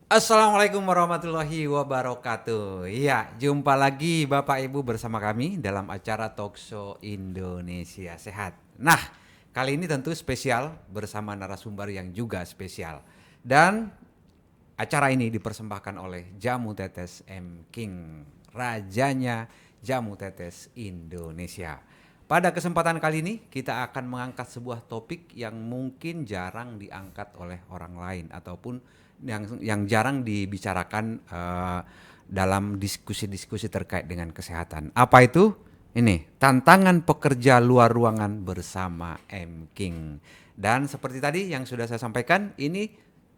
Assalamualaikum warahmatullahi wabarakatuh. Iya, jumpa lagi Bapak Ibu bersama kami dalam acara Talkshow Indonesia Sehat. Nah, kali ini tentu spesial bersama narasumber yang juga spesial. Dan acara ini dipersembahkan oleh Jamu Tetes M King, rajanya Jamu Tetes Indonesia. Pada kesempatan kali ini kita akan mengangkat sebuah topik yang mungkin jarang diangkat oleh orang lain ataupun yang jarang dibicarakan dalam diskusi-diskusi terkait dengan kesehatan. Apa itu? Ini tantangan pekerja luar ruangan bersama M King. Dan seperti tadi yang sudah saya sampaikan, ini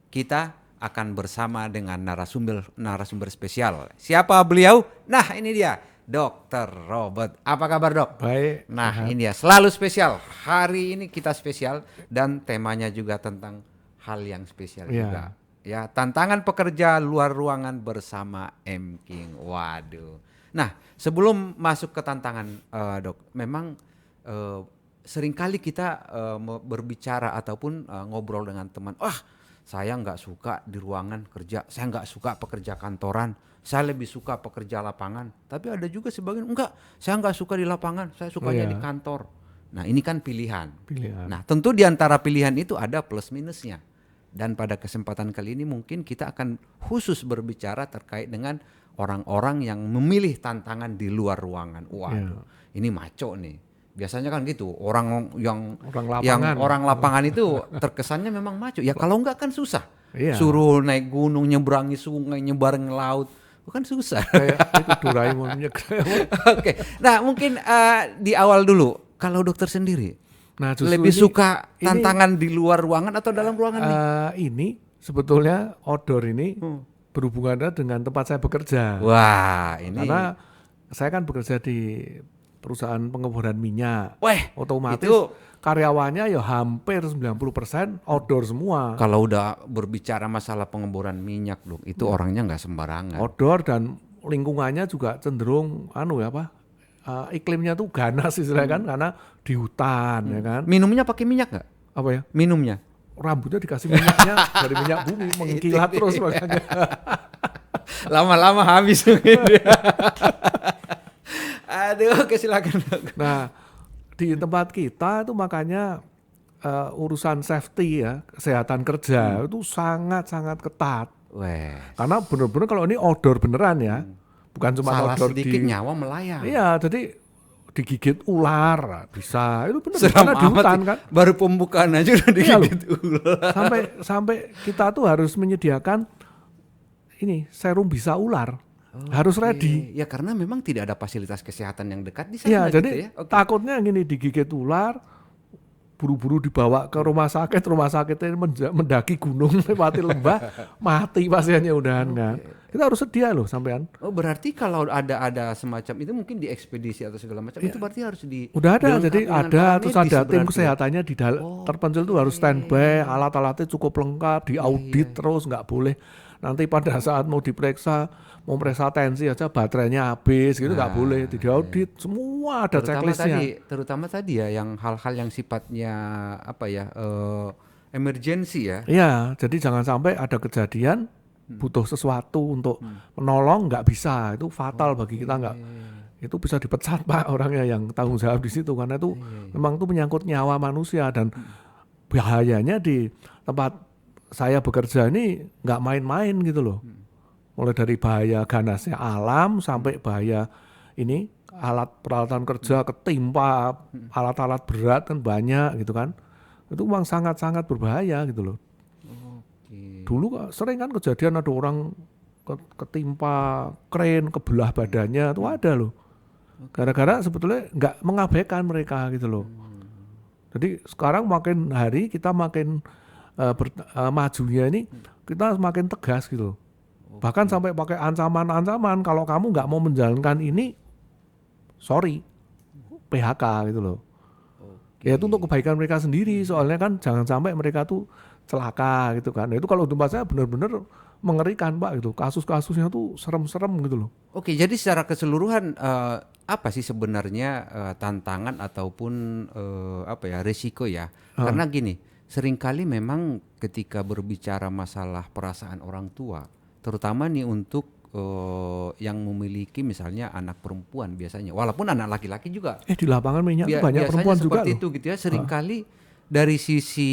kita akan bersama dengan narasumber spesial. Siapa beliau? Nah, ini dia, Dokter Robert. Apa kabar, Dok? Baik, Nah, sehat. ini dia, selalu spesial. Hari ini kita spesial dan temanya juga tentang hal yang spesial juga. Ya, Ya, tantangan pekerja luar ruangan bersama M King. Waduh. Nah, sebelum masuk ke tantangan, Dok, memang eh, seringkali kita berbicara ataupun ngobrol dengan teman. Saya nggak suka di ruangan kerja, saya nggak suka pekerja kantoran, saya lebih suka pekerja lapangan. Tapi ada juga sebagian enggak, saya nggak suka di lapangan, saya sukanya di iya, kantor. Nah, ini kan pilihan. pilihan. Nah, tentu di antara pilihan itu ada plus minusnya. Dan pada kesempatan kali ini mungkin kita akan khusus berbicara terkait dengan orang-orang yang memilih tantangan di luar ruangan. Waduh, Ya, ini maco nih. Biasanya kan gitu, orang orang yang lapangan. orang lapangan itu terkesannya memang maco. Ya kalau enggak kan susah. Iya, Suruh naik gunung, nyebrangi sungai, nyebarin laut, kan susah. kayak itu Doraemon nyegremon. Oke, nah mungkin di awal dulu, kalau dokter sendiri Nah, justru lebih suka ini tantangan di luar ruangan atau dalam ruangan nih? ini sebetulnya outdoor ini Hmm. berhubungan dengan tempat saya bekerja. Wah, ini, Karena saya kan bekerja di perusahaan pengeboran minyak. weh, itu Otomatis karyawannya ya hampir 90% outdoor semua. kalau udah berbicara masalah pengeboran minyak, dok, itu orangnya nggak sembarangan. Outdoor dan lingkungannya juga cenderung anu ya apa iklimnya tuh ganas istilahnya kan karena di hutan ya kan Minumnya pakai minyak nggak? apa ya Minumnya? rambutnya dikasih minyaknya dari minyak bumi mengkilat terus makanya. Lama-lama habis mungkin dia. Aduh, oke silakan, dok. Nah di tempat kita itu makanya urusan safety ya kesehatan kerja itu sangat-sangat ketat Weh, karena bener-bener kalau ini outdoor beneran ya bukan cuma salah outdoor sedikit di nyawa melayang. iya jadi digigit ular bisa itu bener Seram karena di amat hutan sih. kan. Baru pembukaan aja udah Iya loh, digigit ular. sampai sampai kita tuh harus menyediakan ini serum bisa ular. Harus ready. Oke, ya karena memang tidak ada fasilitas kesehatan yang dekat di Iya, sana gitu jadi ya. Oke. takutnya gini digigit ular, buru-buru dibawa ke rumah sakitnya mendaki gunung, lewati lembah, mati pasiennya udahan kan. Kita harus sedia loh sampean. Oh, berarti kalau ada semacam itu mungkin di ekspedisi atau segala macam itu berarti harus Udah ada, jadi dilengkapi dengan ada para terus medis ada tim berarti ya. kesehatannya di terpencil tuh harus standby, alat-alatnya cukup lengkap, diaudit terus nggak boleh. Nanti pada saat mau diperiksa, mau periksa tensi aja baterainya habis gitu nggak boleh, diaudit semua ada checklistnya. Terutama tadi ya yang hal-hal yang sifatnya apa ya emergency ya. Iya, jadi jangan sampai ada kejadian butuh sesuatu untuk menolong nggak bisa, itu fatal bagi kita nggak. Itu bisa dipecat pak orangnya yang tanggung jawab di situ karena itu memang itu menyangkut nyawa manusia dan bahayanya di tempat saya bekerja ini nggak main-main gitu loh. Mulai dari bahaya ganasnya alam sampai bahaya ini alat peralatan kerja ketimpa alat-alat berat kan banyak gitu kan. Itu memang sangat-sangat berbahaya gitu loh. Oke. Dulu sering kan kejadian ada orang ketimpa kren kebelah badannya itu ada loh. Gara-gara sebetulnya nggak mengabaikan mereka gitu loh. Jadi sekarang makin hari kita makin majunya ini kita makin tegas gitu. Bahkan sampai pakai ancaman-ancaman kalau kamu nggak mau menjalankan ini, sorry, PHK gitu loh. Oke. Ya itu untuk kebaikan mereka sendiri. Soalnya kan jangan sampai mereka tuh celaka gitu kan. Nah, itu kalau tempat saya benar-benar mengerikan pak gitu. Kasus-kasusnya tuh serem-serem gitu loh. Oke, jadi secara keseluruhan apa sih sebenarnya tantangan ataupun apa ya risiko ya? Ah, Karena gini, seringkali memang ketika berbicara masalah perasaan orang tua, terutama nih untuk yang memiliki misalnya anak perempuan biasanya, walaupun anak laki-laki juga Di lapangan minyak tuh banyak biasanya perempuan juga seperti loh. itu gitu ya. Seringkali dari sisi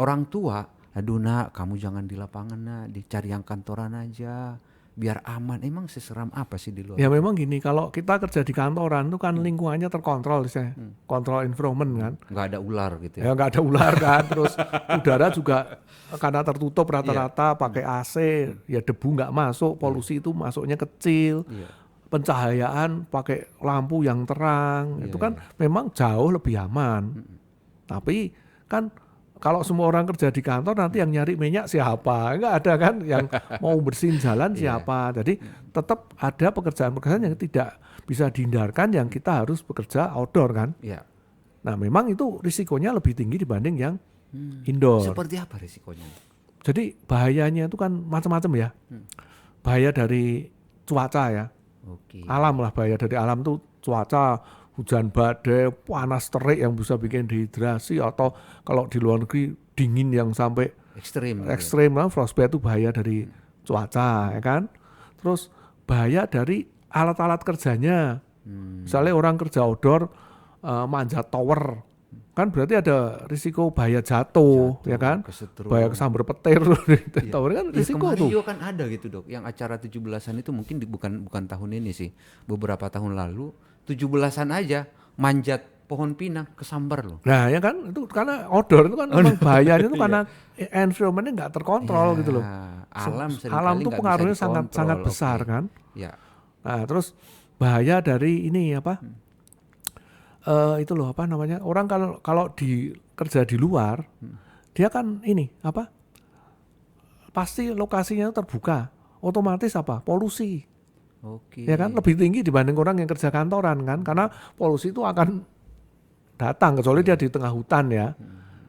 orang tua, aduh nak kamu jangan di lapangan nak, dicari yang kantoran aja biar aman. Emang seseram apa sih di luar Ya itu? memang gini, kalau kita kerja di kantoran tuh kan lingkungannya terkontrol, misalnya kontrol environment kan. Nggak ada ular gitu Ya ya. nggak ada ular kan, terus udara juga karena tertutup rata-rata pakai AC, ya debu nggak masuk, polusi itu masuknya kecil, Iya. pencahayaan pakai lampu yang terang, Iya, itu kan memang jauh lebih aman. Tapi kan kalau semua orang kerja di kantor nanti yang nyari minyak siapa? Nggak ada kan, yang mau bersihin jalan siapa? Jadi tetap ada pekerjaan-pekerjaan yang tidak bisa dihindarkan, yang kita harus bekerja outdoor kan. Iya. Nah memang itu risikonya lebih tinggi dibanding yang indoor. Seperti apa risikonya? Jadi bahayanya itu kan macam-macam ya. Bahaya dari cuaca ya. Oke. Alam lah, bahaya dari alam tuh cuaca, hujan badai, panas terik yang bisa bikin dehidrasi, atau kalau di luar negeri dingin yang sampai Ekstrim. Gitu ya. ekstrim lah, frostbite itu bahaya dari cuaca ya kan. Terus bahaya dari alat-alat kerjanya. Misalnya orang kerja outdoor manjat tower, kan berarti ada risiko bahaya jatuh ya kan, Kesetrum. bahaya kesambar petir di tower kan Ya, risiko kemarin tuh. juga kan ada gitu dok, yang acara 17-an itu mungkin bukan tahun ini sih, beberapa tahun lalu 17-an aja manjat pohon pinang kesambar loh. Nah ya kan, itu karena outdoor itu kan memang bahayanya itu karena environmentnya nggak terkontrol Ya, gitu loh. alam seringkali Alam tuh nggak bisa pengaruhnya sangat dikontrol. besar Oke. kan. Ya. Nah terus bahaya dari ini apa? Itu loh apa namanya, orang kalau di kerja di luar, dia kan ini apa? Pasti lokasinya terbuka, otomatis apa? Polusi. Oke. Ya kan lebih tinggi dibanding orang yang kerja kantoran kan, karena polusi itu akan datang kecuali dia di tengah hutan ya.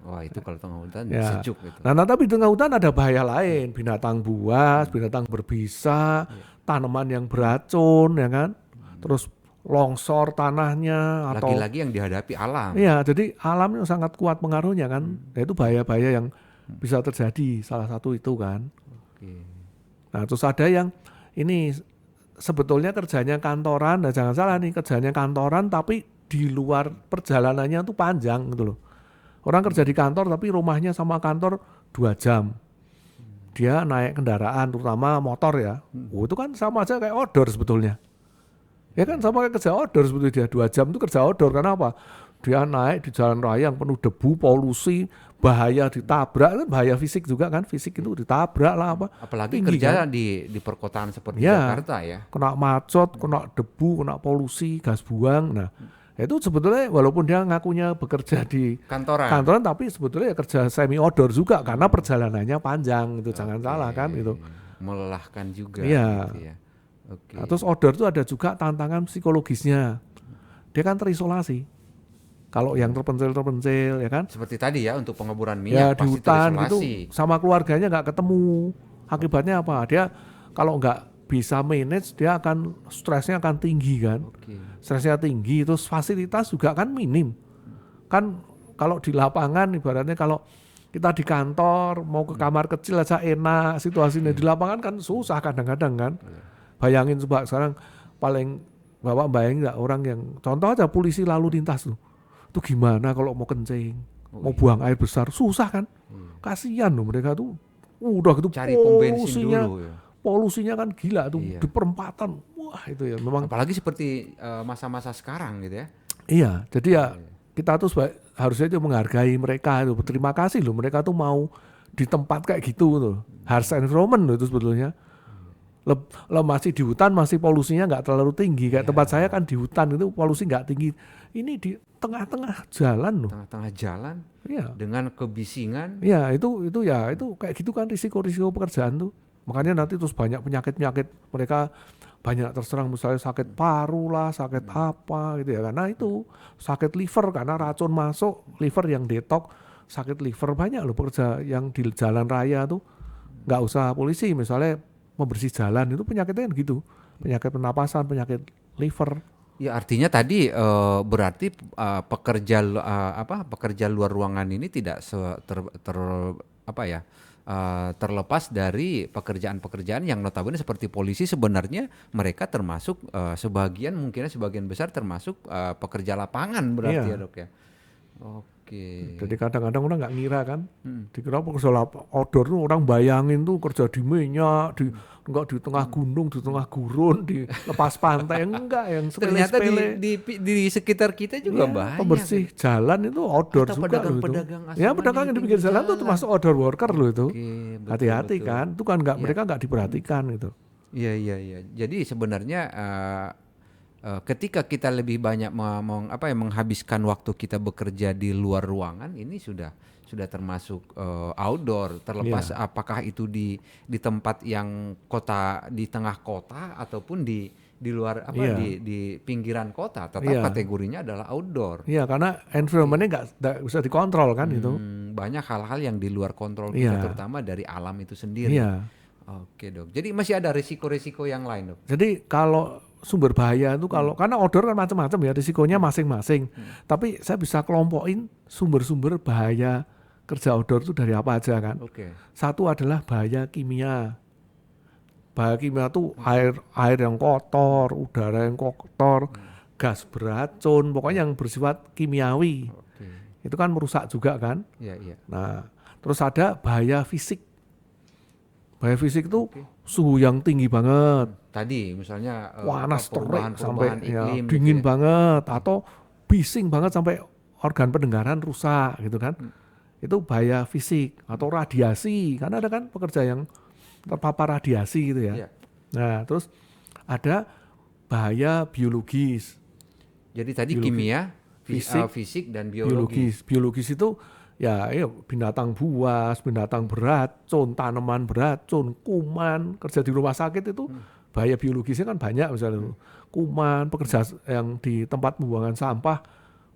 Wah itu kalau tengah hutan Ya. sejuk gitu. Nah, tapi di tengah hutan ada bahaya lain, binatang buas, binatang berbisa, tanaman yang beracun ya kan. Terus longsor tanahnya atau Lagi-lagi yang dihadapi alam. iya, jadi alam itu sangat kuat pengaruhnya kan. Nah, itu bahaya-bahaya yang bisa terjadi, salah satu itu kan. Oke. Nah, terus ada yang ini sebetulnya kerjanya kantoran, nah jangan salah nih, kerjanya kantoran tapi di luar perjalanannya tuh panjang gitu loh. Orang kerja di kantor tapi rumahnya sama kantor 2 jam. Dia naik kendaraan terutama motor ya. Itu kan sama aja kayak outdoor sebetulnya. Ya kan sama kayak kerja outdoor sebetulnya, dia 2 jam itu kerja outdoor. Karena apa? Dia naik di jalan raya yang penuh debu, polusi, bahaya ditabrak, kan bahaya fisik juga kan. Fisik itu ditabrak lah apa. Apalagi Tinggi kerja kan? di perkotaan seperti Ya. Jakarta ya. Kena macet, kena debu, kena polusi, gas buang. Nah, itu sebetulnya walaupun dia ngakunya bekerja di Kantoran. kantoran, tapi sebetulnya ya kerja semi outdoor juga karena perjalanannya panjang, itu jangan salah kan itu. Melelahkan juga Iya. gitu ya. Oke. Nah, terus outdoor itu ada juga tantangan psikologisnya. Dia kan terisolasi. Kalau yang terpencil ya kan, Seperti tadi ya untuk pengeburan ya minyak di pasti hutan gitu terisolasi. sama keluarganya nggak ketemu. Akibatnya apa? Dia kalau nggak bisa manage, dia akan stresnya akan tinggi kan. Oke. Stresnya tinggi, terus fasilitas juga kan minim. Kan kalau di lapangan ibaratnya kalau kita di kantor mau ke kamar kecil aja enak, situasinya di lapangan kan susah kadang-kadang kan. Bayangin coba sekarang, paling Bapak bayangin nggak orang yang contoh aja polisi lalu lintas tuh. Itu gimana kalau mau kencing, mau buang air besar, susah kan? Kasihan loh mereka tuh. Udah gitu Cari pom bensin polusinya, dulu ya. polusinya kan gila tuh Iya. di perempatan. Wah itu ya memang. Apalagi seperti masa-masa sekarang gitu ya. Iya, jadi ya kita tuh harusnya itu menghargai mereka itu, berterima kasih loh mereka tuh mau di tempat kayak gitu tuh, harsh environment loh itu sebetulnya. Masih di hutan masih polusinya nggak terlalu tinggi kayak tempat saya kan di hutan itu polusi nggak tinggi. Ini di tengah-tengah jalan loh. Tengah-tengah jalan Iya, dengan kebisingan. iya itu kayak gitu kan risiko-risiko pekerjaan tuh. Makanya nanti terus banyak penyakit-penyakit mereka banyak terserang, misalnya sakit paru lah, sakit apa gitu ya, karena itu sakit liver karena racun masuk liver yang detok, sakit liver banyak loh pekerja yang di jalan raya tuh, nggak usah polisi, misalnya membersih jalan itu penyakitnya kan gitu, penyakit pernapasan, penyakit liver. Ya artinya tadi berarti pekerja luar ruangan ini tidak apa ya terlepas dari pekerjaan-pekerjaan yang notabene seperti polisi sebenarnya mereka termasuk sebagian besar termasuk pekerja lapangan berarti ya Iya. dok ya. Oke. Jadi kadang-kadang orang nggak ngira kan, dikira pekerja outdoor tuh orang bayangin tuh kerja di minyak, enggak di tengah gunung, di tengah gurun, di lepas pantai, enggak yang Ternyata sepele-sepele. di sekitar kita juga Ya, banyak. pembersih jalan itu outdoor Atau juga loh itu. pedagang-pedagang Ya asongan pedagang di yang di pinggir jalan tuh termasuk outdoor worker loh itu. Oke, betul, Hati-hati betul. kan, itu kan nggak Iya. mereka nggak diperhatikan gitu. Iya, iya, iya. Jadi sebenarnya ketika kita lebih banyak menghabiskan waktu kita bekerja di luar ruangan, ini sudah termasuk outdoor. Terlepas Iya. apakah itu di tempat yang di tengah kota ataupun di luar Iya. di pinggiran kota, tetap Iya. kategorinya adalah outdoor. Iya karena environment-nya nggak bisa dikontrol kan itu. Banyak hal-hal yang di luar kontrol kita, Iya. terutama dari alam itu sendiri. Iya. Oke dok. Jadi masih ada risiko-risiko yang lain dok. Jadi kalau sumber bahaya itu karena outdoor kan macam-macam ya risikonya masing-masing. Tapi saya bisa kelompokin sumber-sumber bahaya kerja outdoor itu dari apa aja kan. Oke. Satu adalah bahaya kimia. Bahaya kimia itu air yang kotor, udara yang kotor, gas beracun, pokoknya yang bersifat kimiawi. Oke. Itu kan merusak juga kan. Iya, iya. Nah, terus ada bahaya fisik. Bahaya fisik itu suhu yang tinggi banget, Tadi misalnya panas terik sampai ya, iklim dingin gitu ya. banget, atau bising banget sampai organ pendengaran rusak gitu kan. Itu bahaya fisik atau radiasi, karena ada kan pekerja yang terpapar radiasi gitu ya. Iya. Nah, terus ada bahaya biologis. Jadi tadi Biologi. kimia, Fisik, fisik dan biologi. Biologis itu ya binatang buas, binatang beracun, tanaman beracun, kuman, kerja di rumah sakit itu bahaya biologisnya kan banyak misalnya kuman, pekerja yang di tempat pembuangan sampah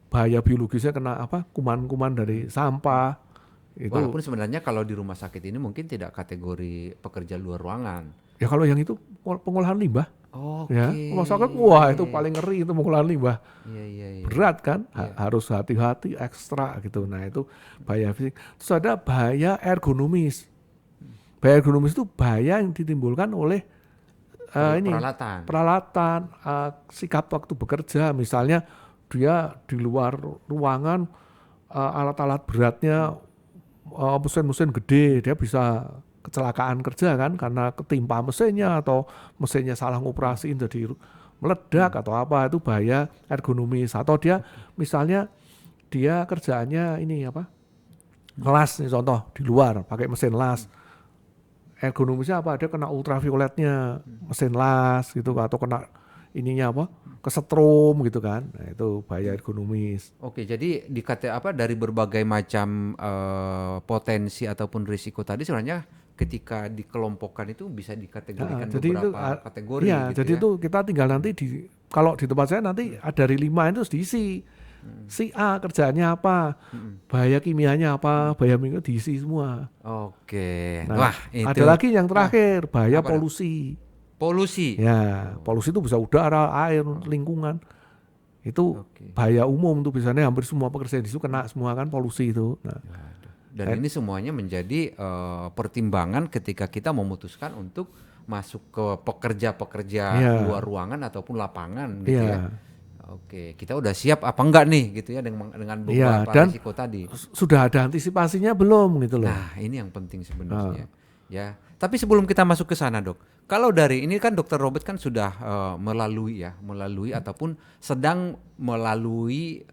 bahaya biologisnya kena kuman-kuman dari sampah itu. Walaupun sebenarnya kalau di rumah sakit ini mungkin tidak kategori pekerja luar ruangan. Ya kalau yang itu pengolahan limbah Oke. ya, rumah sakit wah itu paling ngeri itu pengolahan limbah. Iya, iya, iya. Berat kan, harus hati-hati ekstra gitu. Nah itu bahaya fisik. Terus ada bahaya ergonomis. Bahaya ergonomis itu bahaya yang ditimbulkan oleh peralatan, sikap waktu bekerja. Misalnya dia di luar ruangan, alat-alat beratnya, mesin-mesin gede, dia bisa kecelakaan kerja kan karena ketimpa mesinnya atau mesinnya salah ngoperasiin jadi meledak atau apa, itu bahaya ergonomis. Atau dia misalnya dia kerjaannya las nih contoh di luar pakai mesin las, ergonomisnya apa, dia kena ultravioletnya mesin las gitu, atau kena kesetrum gitu kan. Nah itu bahaya ergonomis. Oke, jadi dari berbagai macam potensi ataupun risiko tadi sebenarnya ketika dikelompokkan itu bisa dikategorikan Jadi beberapa kategori iya, gitu jadi ya. itu kita tinggal nanti kalau di tempat saya nanti dari 5 itu diisi. Si A kerjaannya apa, bahaya kimianya apa, bahaya minyak diisi semua. Oke. Nah, Wah, itu ada lagi yang terakhir, bahaya apa polusi. polusi. Ya, polusi itu bisa udara, air, lingkungan. Itu Oke. bahaya umum tuh, biasanya hampir semua pekerjaan di situ kena semua kan polusi itu. Nah, Dan ini semuanya menjadi pertimbangan ketika kita memutuskan untuk masuk ke pekerja-pekerja Iya. luar ruangan ataupun lapangan gitu iya. ya. Oke, kita udah siap apa enggak nih gitu ya dengan Iya, beberapa dan risiko tadi. sudah ada antisipasinya belum gitu loh. Nah, ini yang penting sebenarnya. Ya. Tapi sebelum kita masuk ke sana, Dok. Kalau dari ini kan Dokter Robert kan sudah melalui ataupun sedang melalui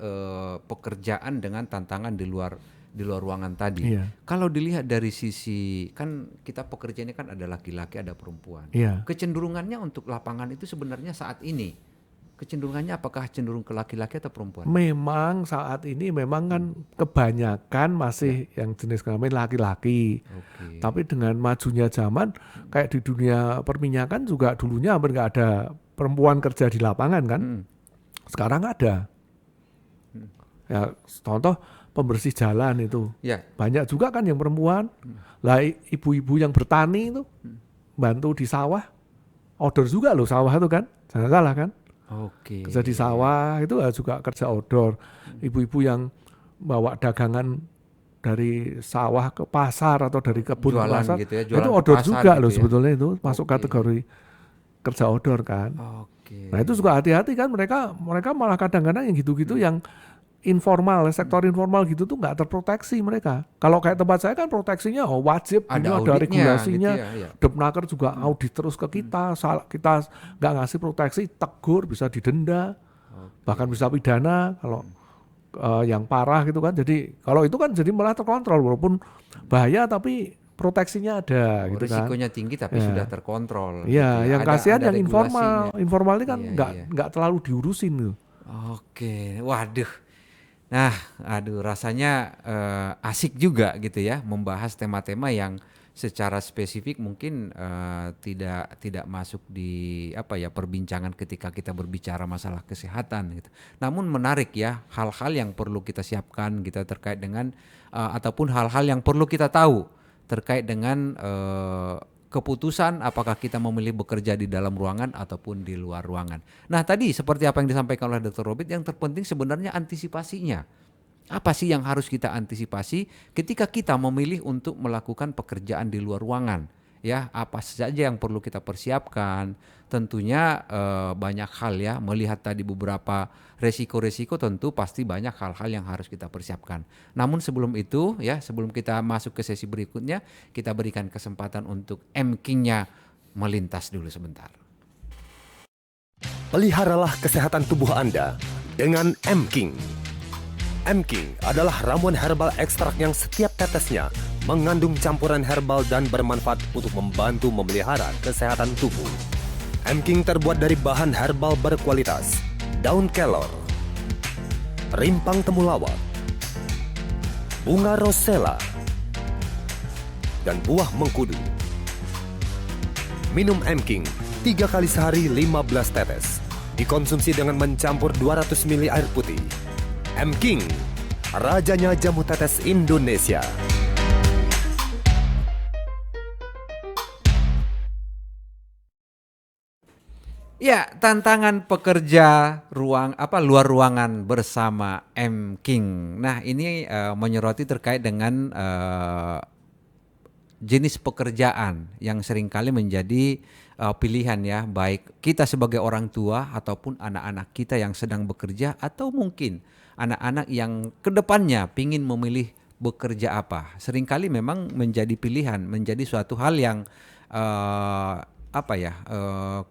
pekerjaan dengan tantangan di luar ruangan tadi. Iya. Kalau dilihat dari sisi kan kita pekerjaannya kan ada laki-laki, ada perempuan. Iya. Kecenderungannya untuk lapangan itu sebenarnya saat ini kecenderungannya apakah cenderung ke laki-laki atau perempuan? Memang saat ini memang kan kebanyakan masih yang jenis kelamin laki-laki. Oke. Tapi dengan majunya zaman, kayak di dunia perminyakan juga dulunya hampir nggak ada perempuan kerja di lapangan kan. Sekarang ada. Ya contoh pembersih jalan itu. Ya. Banyak juga kan yang perempuan. Lah ibu-ibu yang bertani itu bantu di sawah. Outdoor juga loh sawah itu kan. Jangan salah kan. Oke. Kerja di sawah itu juga kerja outdoor. Ibu-ibu yang bawa dagangan dari sawah ke pasar atau dari kebun ke Jualan pasar, gitu ya, itu jualan ke odor pasar juga gitu loh ya. sebetulnya, itu masuk Oke. kategori kerja odor kan. Oke. Nah itu juga hati-hati kan, mereka malah kadang-kadang yang gitu-gitu yang informal, sektor informal gitu tuh nggak terproteksi mereka. Kalau kayak tempat saya kan proteksinya wajib, ini Ada ada auditnya gitu regulasinya. ya, ya. Depnaker juga audit terus ke kita, kita nggak ngasih proteksi, tegur, bisa didenda, bahkan bisa pidana kalau yang parah gitu kan. Jadi kalau itu kan jadi malah terkontrol, walaupun bahaya tapi proteksinya ada Oh, gitu kan. risikonya tinggi tapi sudah Ya, terkontrol gitu iya, ya. yang kasihan Ada yang regulasinya. informal, informal ini kan Iya, nggak iya. nggak terlalu diurusin gitu. Oke, waduh. Nah, aduh rasanya asik juga gitu ya membahas tema-tema yang secara spesifik mungkin tidak masuk di apa ya perbincangan ketika kita berbicara masalah kesehatan gitu. Namun menarik ya hal-hal yang perlu kita siapkan gitu terkait dengan ataupun hal-hal yang perlu kita tahu terkait dengan keputusan apakah kita memilih bekerja di dalam ruangan ataupun di luar ruangan. Nah, tadi seperti apa yang disampaikan oleh Dr. Robert, yang terpenting sebenarnya antisipasinya. Apa sih yang harus kita antisipasi ketika kita memilih untuk melakukan pekerjaan di luar ruangan? Ya, apa saja yang perlu kita persiapkan? Tentunya banyak hal ya, melihat tadi beberapa resiko-resiko tentu pasti banyak hal-hal yang harus kita persiapkan. Namun sebelum itu ya, sebelum kita masuk ke sesi berikutnya, kita berikan kesempatan untuk M-King-nya melintas dulu sebentar. Peliharalah kesehatan tubuh Anda dengan M-King. M-King adalah ramuan herbal ekstrak yang setiap tetesnya mengandung campuran herbal dan bermanfaat untuk membantu memelihara kesehatan tubuh. M-King terbuat dari bahan herbal berkualitas, daun kelor, rimpang temulawak, bunga rosella, dan buah mengkudu. Minum M-King 3 kali sehari 15 tetes. Dikonsumsi dengan mencampur 200 ml air putih. M-King, rajanya jamu tetes Indonesia. Ya, tantangan pekerja luar ruangan bersama M-King. Nah, ini menyoroti terkait dengan jenis pekerjaan yang seringkali menjadi pilihan ya, baik kita sebagai orang tua ataupun anak-anak kita yang sedang bekerja atau mungkin anak-anak yang kedepannya pingin memilih bekerja apa. Seringkali memang menjadi pilihan, menjadi suatu hal yang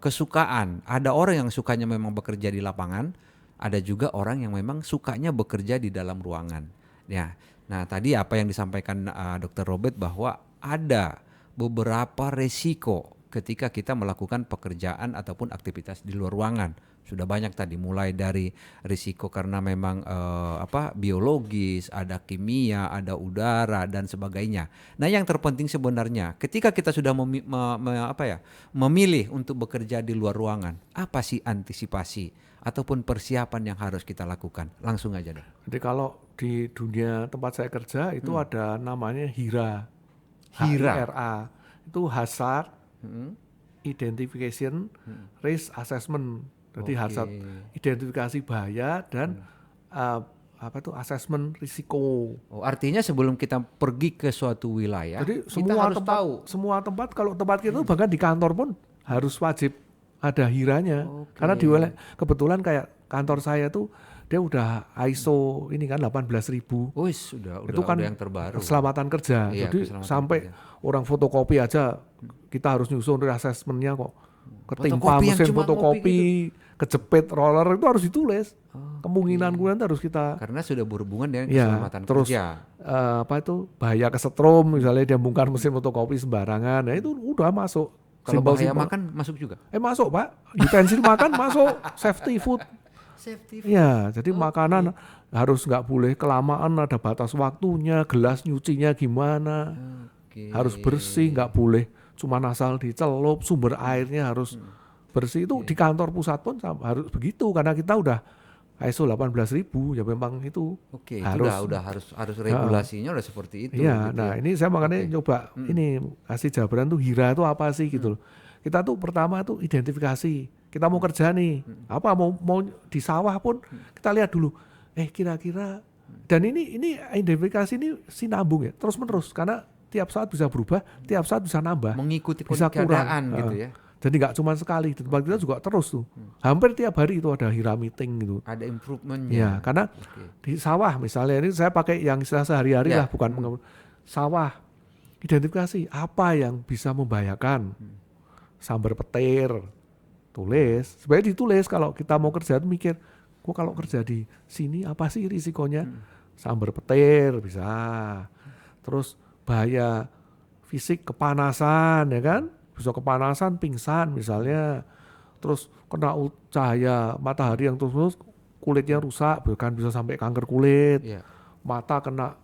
kesukaan. Ada orang yang sukanya memang bekerja di lapangan, ada juga orang yang memang sukanya bekerja di dalam ruangan. Ya, nah tadi apa yang disampaikan Dr. Robert bahwa ada beberapa resiko ketika kita melakukan pekerjaan ataupun aktivitas di luar ruangan. Sudah banyak tadi, mulai dari risiko karena memang biologis, ada kimia, ada udara dan sebagainya. Nah, yang terpenting sebenarnya ketika kita sudah memilih untuk bekerja di luar ruangan, apa sih antisipasi ataupun persiapan yang harus kita lakukan? Langsung aja deh. Jadi kalau di dunia tempat saya kerja itu ada namanya HIRA. HIRA. HIRA. Itu Hazard Identification Risk Assessment. Jadi hazard identifikasi bahaya dan asesmen risiko. Oh, artinya sebelum kita pergi ke suatu wilayah, Jadi kita harus tahu. semua tempat, kalau tempat kita itu bahkan di kantor pun harus wajib ada hiranya. Oke. Karena di wilayah, kebetulan kayak kantor saya tuh dia udah ISO ini kan 18.000. Oh, sudah Itu kan yang terbaru. keselamatan kerja. Iya, Jadi keselamatan sampai kerja. orang fotokopi aja kita harus nyusun asesmennya kok. Ketimpa Fotokopi yang mesin cuma fotokopi, kejepit roller itu harus ditulis. Kemungkinan harus kita Karena sudah berhubungan dengan ya, keselamatan terus kerja. bahaya kesetrum misalnya dia bongkar mesin fotokopi sembarangan. Nah itu udah masuk. Kalau bahaya Simbol-simbol. makan masuk juga. Masuk Pak, utensil makan masuk, safety food. Safety. Ya, jadi makanan harus nggak boleh kelamaan, ada batas waktunya, gelas nyucinya gimana, Oke. harus bersih, nggak boleh cuma asal dicelup, sumber airnya harus bersih. Itu di kantor pusat pun harus begitu karena kita udah ISO 18.000 ya memang itu Oke, harus. itu udah harus regulasinya udah seperti itu. Iya, gitu nah ya. ini saya makanya coba ini kasih jabaran tuh HIRA itu apa sih gitu loh. Kita tuh pertama tuh identifikasi. Kita mau kerja nih, apa mau di sawah pun kita lihat dulu. Kira-kira Dan ini identifikasi ini sinambung ya, terus menerus karena tiap saat bisa berubah, tiap saat bisa nambah, Mengikuti bisa keadaan kurang. gitu ya. Jadi nggak cuma sekali, di tempat kita juga terus tuh. Hampir tiap hari itu ada hira meeting gitu. Ada improvementnya. Ya, karena di sawah misalnya ini saya pakai yang istilah sehari-hari Ya. lah, bukan sawah. Identifikasi apa yang bisa membahayakan. Sambar petir, tulis. Sebenarnya ditulis kalau kita mau kerja itu mikir, kok kalau kerja di sini apa sih risikonya? Sambar petir bisa. Terus bahaya fisik kepanasan ya kan? Bisa kepanasan, pingsan misalnya, terus kena cahaya matahari yang terus kulitnya rusak, bahkan bisa sampai kanker kulit. Iya. Mata kena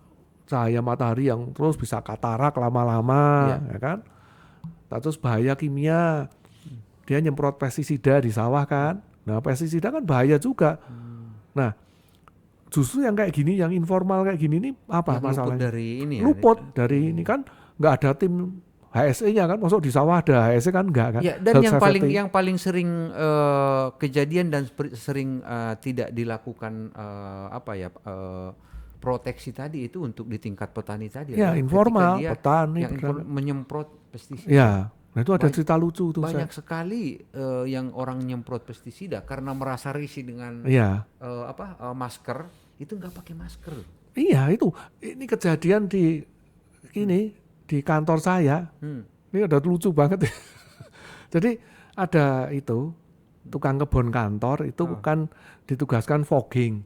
cahaya matahari yang terus bisa katarak lama-lama, ya kan? Nah, terus bahaya kimia, dia nyemprot pestisida di sawah kan? Nah, pestisida kan bahaya juga. Nah, justru yang kayak gini, yang informal kayak gini ini apa Yang masalahnya? luput dari ini ya. Luput dari ini kan nggak ada tim HSE-nya kan, masuk di sawah ada HSE kan enggak kan? Ya, dan Health yang safety. paling sering kejadian dan sering tidak dilakukan proteksi tadi itu untuk di tingkat petani tadi. Ya, adalah informal, ketika dia petani, yang menyemprot pestisida. Ya, nah itu ada Banyak- cerita lucu tuh. Banyak sekali yang orang nyemprot pestisida karena merasa risih dengan Iya, masker, itu nggak pakai masker. iya itu. Ini kejadian di di kantor saya. Ini udah lucu banget. Jadi ada itu tukang kebun kantor itu kan ditugaskan fogging.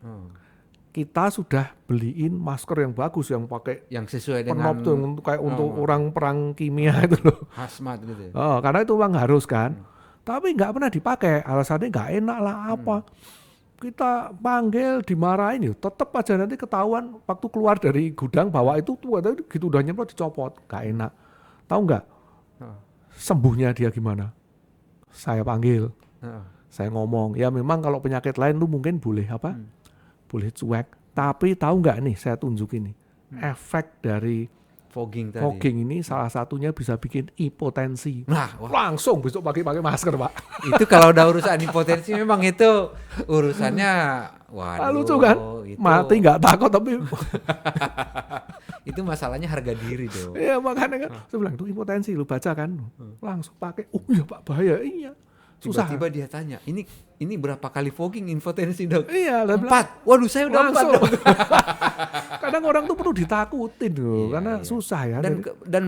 Kita sudah beliin masker yang bagus yang pakai Yang sesuai penop dengan tuh yang kayak untuk orang perang kimia itu loh. hazmat gitu ya. Oh, karena itu memang harus kan. Tapi nggak pernah dipakai. Alasannya nggak enak lah apa. Kita panggil dimarahin yuk. Tetap aja nanti ketahuan waktu keluar dari gudang bawa itu tuh gitu udah nyemprot dicopot. Nggak enak. Tahu nggak? Sembuhnya dia gimana? Saya panggil. Saya ngomong, ya memang kalau penyakit lain tuh mungkin boleh apa? Boleh cuek. Tapi tahu nggak nih saya tunjukin nih. Efek dari Fogging tadi. fogging ini salah satunya bisa bikin hipotensi. Nah, wah, Langsung besok pakai masker, Pak. itu kalau udah urusan hipotensi memang itu urusannya waduh. Lucu kan? Itu, Mati nggak takut tapi itu masalahnya harga diri dong. ya makanya kan saya bilang itu hipotensi lu baca kan. Langsung pakai. Oh iya Pak, bahaya. Iya. Susah. Tiba-tiba dia tanya, ini berapa kali fogging hipotensi dok? Iya, dia bilang, 4. Waduh, saya udah 4 langsung. dok. Kadang orang tuh perlu ditakutin loh, Iya, karena iya. susah ya. Dan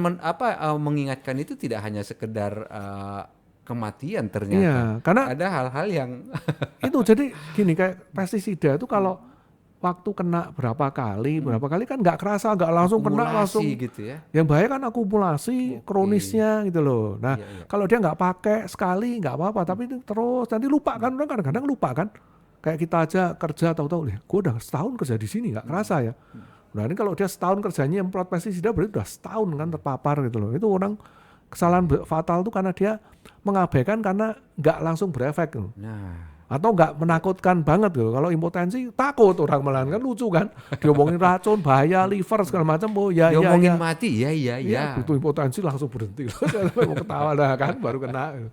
mengingatkan itu tidak hanya sekedar kematian ternyata. Iya, karena Ada hal-hal yang itu jadi gini kayak pestisida itu kalau waktu kena berapa kali kan nggak kerasa, nggak langsung kena langsung. akumulasi gitu ya. Yang bahaya kan akumulasi kronisnya gitu loh. Nah, Iya, iya. kalau dia nggak pakai sekali nggak apa-apa, tapi itu terus nanti lupa kan, orang kadang-kadang lupa kan. Kayak kita aja kerja tahu-tahu, gue udah setahun kerja di sini nggak kerasa ya. Nah ini kalau dia setahun kerjanya nyemprot pestisida berarti udah setahun kan terpapar gitu loh. Itu orang kesalahan fatal tuh karena dia mengabaikan karena nggak langsung berefek gitu. Nah, Atau nggak menakutkan banget gitu. Kalau impotensi takut orang malahan kan lucu kan. Diomongin racun, bahaya, liver segala macam. Oh ya diomongin ya. mati, iya. Butuh impotensi langsung berhenti. Mau ketawa dah kan baru kena.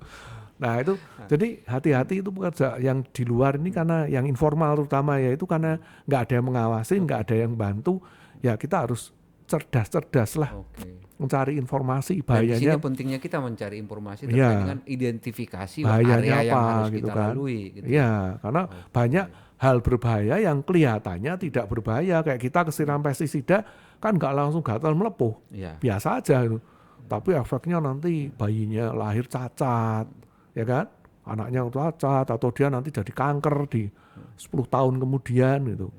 Nah itu jadi hati-hati itu pekerja yang di luar ini karena yang informal terutama ya itu karena nggak ada yang mengawasi, nggak ada yang bantu. Ya kita harus cerdas lah Oke. mencari informasi Dan di sini bahayanya. pentingnya kita mencari informasi terkait Iya. dengan identifikasi Bahayanya area yang apa harus gitu kita kan. lalui. Gitu. Iya, karena banyak hal berbahaya yang kelihatannya tidak berbahaya. Kayak kita kesiram pestisida kan nggak langsung gatal melepuh, Iya. biasa aja itu. Tapi efeknya nanti bayinya lahir cacat, ya kan? Anaknya cacat atau dia nanti jadi kanker di 10 tahun kemudian gitu.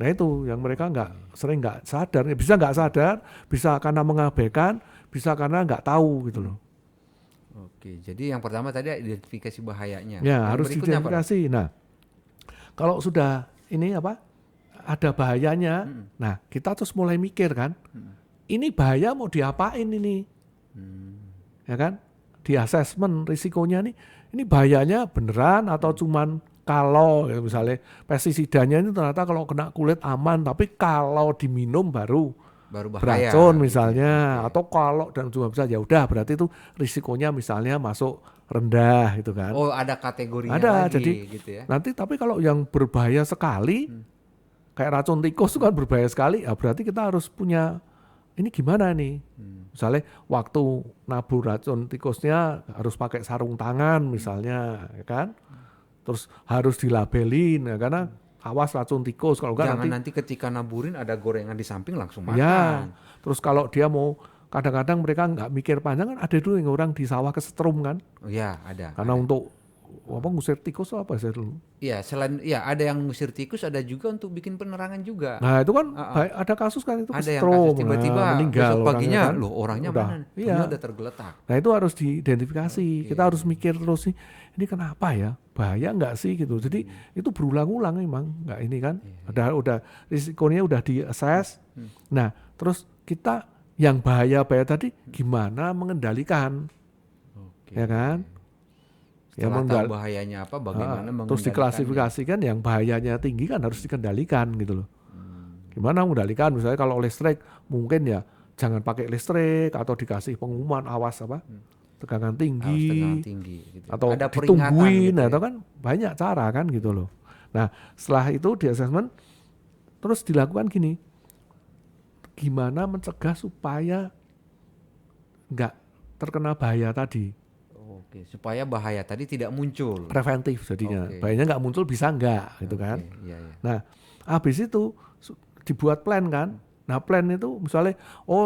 Nah itu yang mereka sering nggak sadar, bisa nggak sadar, bisa karena mengabaikan, bisa karena nggak tahu gitu loh. Oke, jadi yang pertama tadi identifikasi bahayanya. Ya Yang harus berikutnya apa, Dok? identifikasi. Nah kalau sudah ini ada bahayanya, nah kita terus mulai mikir kan, ini bahaya mau diapain ini, ya kan? Di asesmen risikonya nih, ini bahayanya beneran atau cuman kalau ya misalnya pestisidanya ini ternyata kalau kena kulit aman, tapi kalau diminum baru bahaya. beracun gitu. misalnya, atau kalau dan cuma bisa ya udah berarti itu risikonya misalnya masuk rendah gitu kan. Oh, ada kategorinya Ada, lagi jadi gitu ya. nanti tapi kalau yang berbahaya sekali kayak racun tikus itu kan berbahaya sekali. Ya berarti kita harus punya ini gimana nih? Misalnya waktu nabur racun tikusnya harus pakai sarung tangan misalnya, ya kan? Terus harus dilabelin ya, karena awas racun tikus kalau enggak Jangan nanti nanti ketika naburin ada gorengan di samping langsung makan. ya. Terus kalau dia mau kadang-kadang mereka nggak mikir panjang kan, ada dulu yang orang di sawah kesetrum kan, Oh, ya, ada. karena untuk apa ngusir tikus atau apa sih dulu. Iya, selain ya ada yang ngusir tikus, ada juga untuk bikin penerangan juga. Nah itu kan ada kasus kan itu Ada yang kesetrum, kasus tiba-tiba meninggal besok orangnya paginya, kan. loh orangnya Udah, mana? iya. Dia udah tergeletak. Nah itu harus diidentifikasi. Kita harus mikir terus nih, ini kenapa ya? Bahaya nggak sih gitu. Jadi itu berulang-ulang memang nggak ini kan. Udah risikonya udah di-assess. Nah terus kita yang bahaya tadi gimana mengendalikan, ya kan? Setelah tahu bahayanya apa, bagaimana Terus mengendalikannya. diklasifikasikan yang bahayanya tinggi kan harus dikendalikan gitu loh. Gimana mengendalikan? Misalnya kalau listrik mungkin ya jangan pakai listrik atau dikasih pengumuman awas tegangan tinggi, Tegangan tinggi gitu. atau Ada peringatan ditungguin gitu ya. atau kan banyak cara kan gitu loh. Nah setelah itu di assessment terus dilakukan gini, gimana mencegah supaya nggak terkena bahaya tadi, Oke, supaya bahaya tadi tidak muncul. preventif jadinya. Oke. Bahayanya nggak muncul bisa nggak gitu kan. Oke, iya, iya. Nah habis itu dibuat plan kan. Nah plan itu misalnya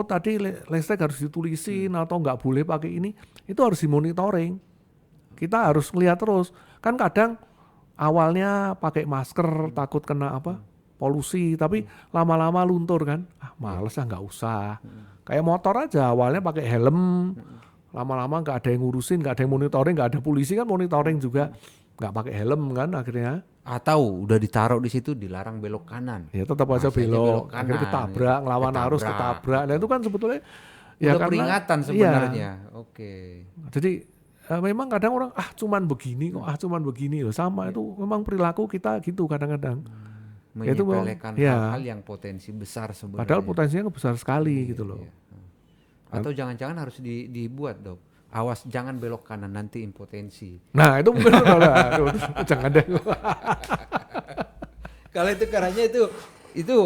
tadi listrik harus ditulisin atau nggak boleh pakai ini, itu harus dimonitoring. Kita harus lihat terus. Kan kadang awalnya pakai masker takut kena polusi, tapi lama-lama luntur kan. Males nggak usah. Kayak motor aja awalnya pakai helm, lama-lama nggak ada yang ngurusin, nggak ada yang monitoring, nggak ada polisi kan monitoring juga, nggak pakai helm kan akhirnya. Atau udah ditaruh di situ dilarang belok kanan. Ya tetap aja Masih aja belok, kanan, akhirnya ketabrak, ngelawan arus ketabrak. Nah itu kan sebetulnya ya Udah karena peringatan iya. sebenarnya. Oke. Jadi memang kadang orang cuman begini kok, cuman begini loh, sama itu memang perilaku kita gitu kadang-kadang. Itu memang, Menyepelekan ya. hal-hal yang potensi besar sebenarnya. Padahal potensinya besar sekali gitu loh. Iya. Atau jangan-jangan harus dibuat, Dok. Awas jangan belok kanan nanti impotensi. Nah itu mungkin aduh, jangan deh. Kalau itu caranya itu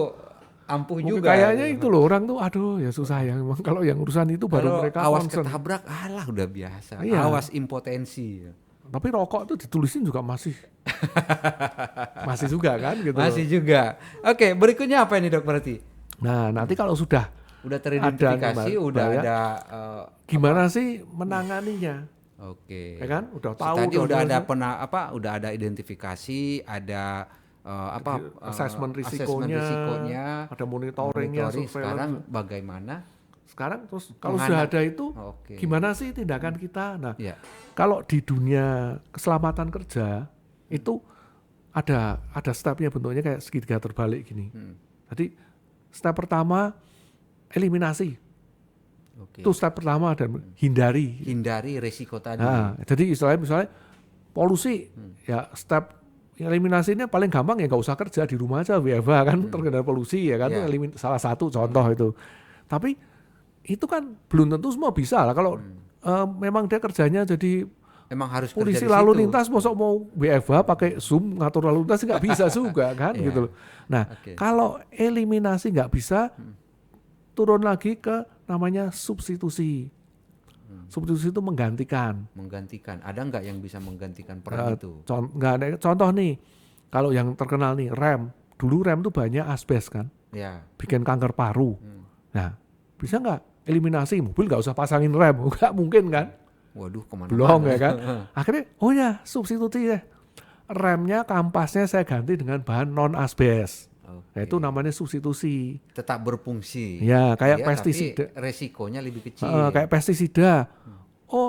ampuh Mungkin juga. kayaknya itu loh orang tuh aduh ya susah ya memang kalau yang urusan itu baru Kalau mereka awas concern. ketabrak, alah udah biasa. Iya. Awas impotensi. Tapi rokok tuh ditulisin juga masih juga kan gitu. Masih juga. Oke, berikutnya apa ini, Dok, berarti? Nah nanti kalau sudah Udah teridentifikasi, Ada udah bahaya. ada gimana sih menanganinya, oke. ya kan? Udah tahu. Tadi udah ada diagnosis. udah ada identifikasi, ada Assessment assessment risikonya, ada monitoringnya, monitoring. surveillance. Sekarang bagaimana? Sekarang terus kalau sudah ada itu Oke. gimana sih tindakan kita? Nah Ya. kalau di dunia keselamatan kerja itu ada stepnya bentuknya kayak segitiga terbalik gini. Jadi step pertama eliminasi. Oke. Itu step pertama dan hindari. Hindari resiko tadi. Nah, jadi misalnya polusi, ya step eliminasinya paling gampang ya nggak usah kerja di rumah aja, WFH kan terkena polusi ya kan, Ya. salah satu contoh itu. Tapi itu kan belum tentu semua bisa lah kalau memang dia kerjanya jadi Emang harus polisi kerja di lalu situ. lintas, mosok mau WFH pakai Zoom ngatur lalu lintas nggak bisa juga kan Iya. gitu loh. Nah Oke. kalau eliminasi nggak bisa, turun lagi ke namanya substitusi. Substitusi itu menggantikan. Menggantikan. Ada nggak yang bisa menggantikan peran itu? Nggak ada contoh nih, kalau yang terkenal nih rem. Dulu rem tuh banyak asbes kan, Ya. bikin kanker paru. Nah bisa nggak eliminasi, mobil nggak usah pasangin rem, nggak mungkin kan? Waduh, kemana? Belum ya kan? Akhirnya substitusi deh. Remnya, kampasnya saya ganti dengan bahan non asbes. Nah, itu namanya substitusi. Tetap berfungsi. Ya, kayak Ya, pestisida. tapi resikonya lebih kecil. Kayak pestisida.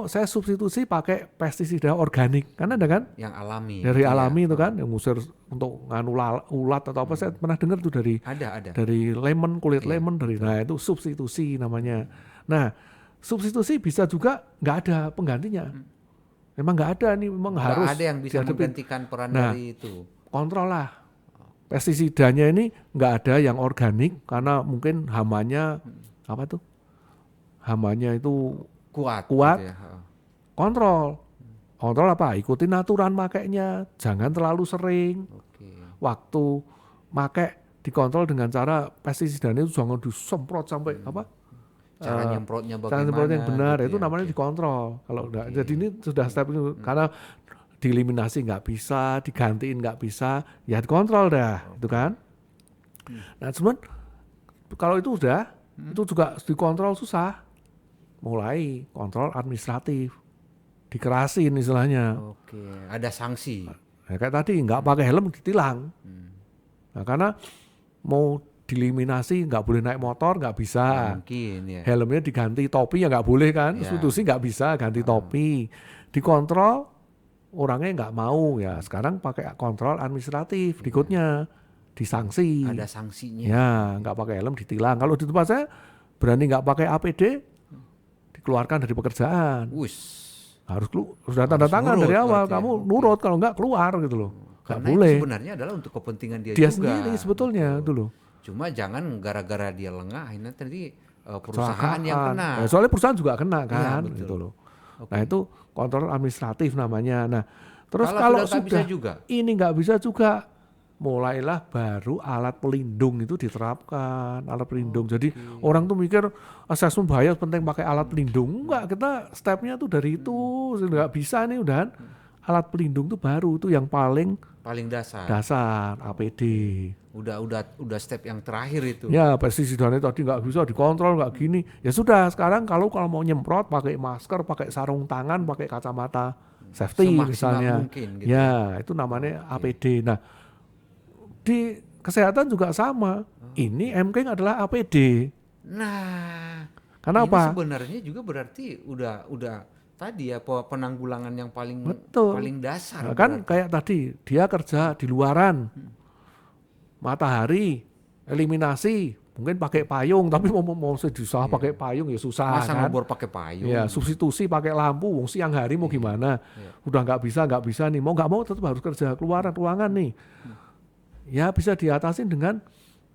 Saya substitusi pakai pestisida organik. Kan ada kan? Yang alami. Dari Iya. alami itu kan, yang ngusir untuk nganu ulat atau apa. Saya pernah dengar tuh dari Ada. lemon, kulit Iya, lemon dari. Nah itu substitusi namanya. Nah substitusi bisa juga nggak ada penggantinya. Memang nggak ada nih, memang Nggak harus ada yang bisa dihadapi. menggantikan peran Nah, dari itu. Kontrol lah. Pestisidanya ini nggak ada yang organik karena mungkin hamanya apa tuh? Hamanya itu Kuat. kuat. Gitu ya. Heeh. Kontrol. Kontrol apa? Ikutin aturan makainya. Jangan terlalu sering. Oke. Waktu make dikontrol dengan cara pestisidanya itu jangan disemprot sampai Cara nyemprotnya cara bagaimana? semprot yang benar gitu itu ya? namanya Oke. dikontrol. Kalau enggak, Oke. jadi ini sudah step itu karena dieliminasi nggak bisa, digantiin nggak bisa, ya dikontrol dah, itu kan. Nah cuman kalau itu udah, itu juga dikontrol susah. Mulai kontrol administratif, dikerasin istilahnya. Oke, ada sanksi. Ya, kayak tadi nggak pakai helm ditilang. Nah, karena mau dieliminasi nggak boleh naik motor nggak bisa. Mungkin ya. Helmnya diganti topi ya nggak boleh kan. Ya. Institusi nggak bisa ganti topi. Dikontrol orangnya nggak mau ya. Sekarang pakai kontrol administratif, berikutnya disanksi. Ada sanksinya. Ya nggak pakai helm ditilang. Kalau di tempat saya berani nggak pakai APD dikeluarkan dari pekerjaan. Wus. Harus sudah tanda tangan nurut dari awal, berarti ya. kamu nurut, kalau enggak keluar gitu loh. Enggak Karena boleh. itu sebenarnya adalah untuk kepentingan dia Dia juga. sendiri sebetulnya itu loh. Cuma jangan gara-gara dia lengah akhirnya tadi perusahaan yang Kecelakaan. kena. Ya, soalnya perusahaan juga kena Iya, kan betul. gitu loh. Oke. Nah, itu kontrol administratif namanya. Nah, terus Kalau kalau sudah nggak bisa sudah juga? ini nggak bisa juga, mulailah baru alat pelindung itu diterapkan, alat pelindung. Jadi orang tuh mikir asesmen bahaya penting pakai alat pelindung. Enggak, kita stepnya tuh dari itu nggak bisa nih udah. Alat pelindung tuh baru tuh yang paling Paling dasar. dasar APD. Udah step yang terakhir itu. Ya pestisidannya tadi nggak bisa dikontrol nggak gini. Ya sudah sekarang kalau mau nyemprot pakai masker, pakai sarung tangan, pakai kacamata safety Semaksimal misalnya. mungkin gitu. Ya itu namanya APD. Nah di kesehatan juga sama. Ini MKing adalah APD. Nah, Kenapa? ini sebenarnya juga berarti udah tadi ya penanggulangan yang paling Betul. paling dasar. Nah, kan berarti. kayak tadi dia kerja di luaran, matahari, eliminasi, mungkin pakai payung, tapi mau susah pakai payung ya susah Masa kan. ngebor pakai payung. Ya substitusi pakai lampu, wong siang hari mau gimana? Udah nggak bisa nih, mau nggak mau tetap harus kerja keluaran ruangan nih. Ya bisa diatasin dengan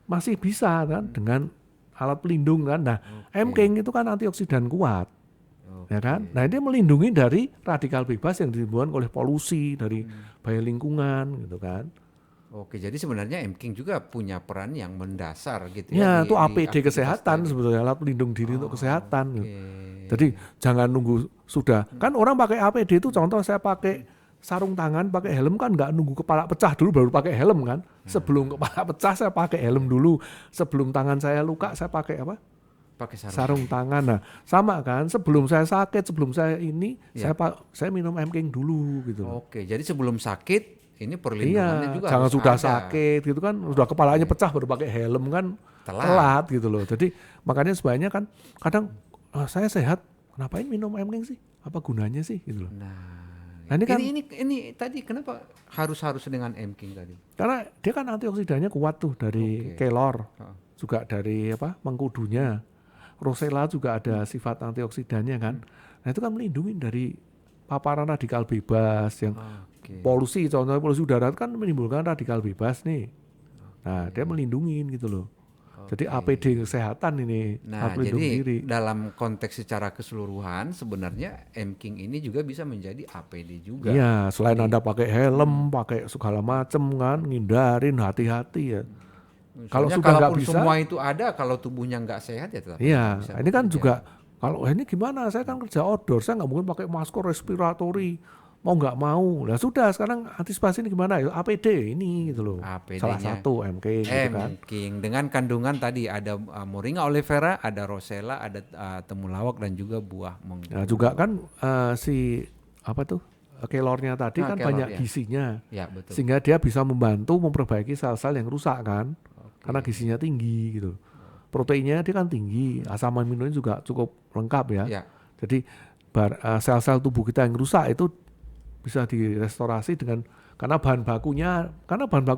masih bisa kan dengan alat pelindung kan. Nah, MKing itu kan antioksidan kuat. Ya kan? Nah, dia melindungi dari radikal bebas yang ditimbulkan oleh polusi, dari bahaya lingkungan gitu kan. Oke, jadi sebenarnya MKing juga punya peran yang mendasar gitu Ya, ya. itu APD aktivitas kesehatan tadi. sebetulnya, alat pelindung diri untuk kesehatan. Oke. Gitu. Jadi jangan nunggu sudah. Kan orang pakai APD itu contoh saya pakai sarung tangan, pakai helm kan nggak nunggu kepala pecah dulu baru pakai helm kan. Sebelum kepala pecah saya pakai helm dulu. Sebelum tangan saya luka saya pakai apa? Pakai Sarung tangan. Nah, sama kan. Sebelum saya sakit, sebelum saya ini Ya. saya minum MKing dulu gitu. Oke, jadi sebelum sakit ini perlindungannya Iya, juga jangan harus sudah ada. sakit gitu kan, udah kepalanya pecah baru pakai helm kan telat gitu loh. Jadi makanya sebenarnya kan kadang saya sehat, ngapain minum MKing sih? Apa gunanya sih gitu loh. Nah, Nah, ini kan ini tadi kenapa harus dengan MKing tadi? karena dia kan antioksidannya kuat tuh dari kelor, juga dari mengkudunya. Rosella juga ada sifat antioksidannya kan. Nah, itu kan melindungi dari paparan radikal bebas yang polusi, contohnya polusi udara kan menimbulkan radikal bebas nih. Nah, dia melindungi gitu loh. Jadi APD kesehatan ini, Nah, alat pelindung jadi diri. dalam konteks secara keseluruhan sebenarnya MKing ini juga bisa menjadi APD juga. Iya, selain Anda pakai helm, pakai segala macem kan, ngindarin hati-hati ya. Kalau Soalnya sudah nggak kalaupun bisa, semua itu ada, kalau tubuhnya nggak sehat ya tetap iya, nggak bisa ini kan bekerja. juga kalau ini gimana? Saya kan kerja outdoor, saya nggak mungkin pakai masker respiratori, mau nggak mau. Nah sudah, sekarang antisipasi ini gimana? Ya, APD ini gitu loh. APD-nya. Salah satu MK gitu kan. MKing dengan kandungan tadi ada Moringa oleifera, ada Rosella, ada temulawak dan juga buah mengkudu. Nah juga kan kelornya tadi kan Kelor, banyak ya. gizinya, Ya, betul. sehingga dia bisa membantu memperbaiki sel-sel yang rusak kan, karena gizinya tinggi gitu. Proteinnya dia kan tinggi, asam aminonya juga cukup lengkap ya. Ya. Jadi sel-sel tubuh kita yang rusak itu bisa direstorasi karena bahan baku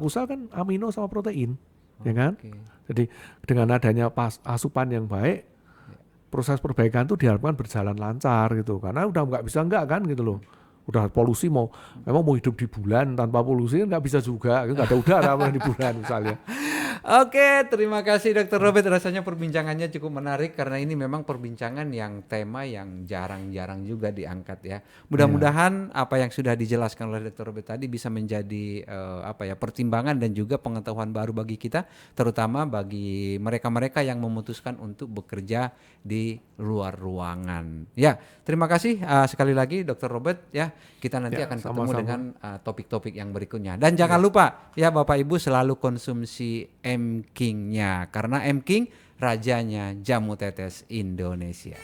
sel kan amino sama protein, ya kan? Oke. Jadi dengan adanya asupan yang baik, proses perbaikan itu diharapkan berjalan lancar gitu. Karena udah nggak bisa kan gitu loh. udah polusi memang mau hidup di bulan tanpa polusi kan nggak bisa juga, nggak ada udara di bulan misalnya. Oke, terima kasih Dr. Robert. Rasanya perbincangannya cukup menarik karena ini memang perbincangan yang tema yang jarang-jarang juga diangkat ya. Mudah-mudahan apa yang sudah dijelaskan oleh Dr. Robert tadi bisa menjadi pertimbangan dan juga pengetahuan baru bagi kita, terutama bagi mereka-mereka yang memutuskan untuk bekerja di luar ruangan. Ya, terima kasih sekali lagi Dr. Robert ya. Kita nanti akan ketemu sama-sama. dengan topik-topik yang berikutnya. Dan jangan lupa ya Bapak Ibu selalu konsumsi M-King-nya karena M-King rajanya jamu tetes Indonesia.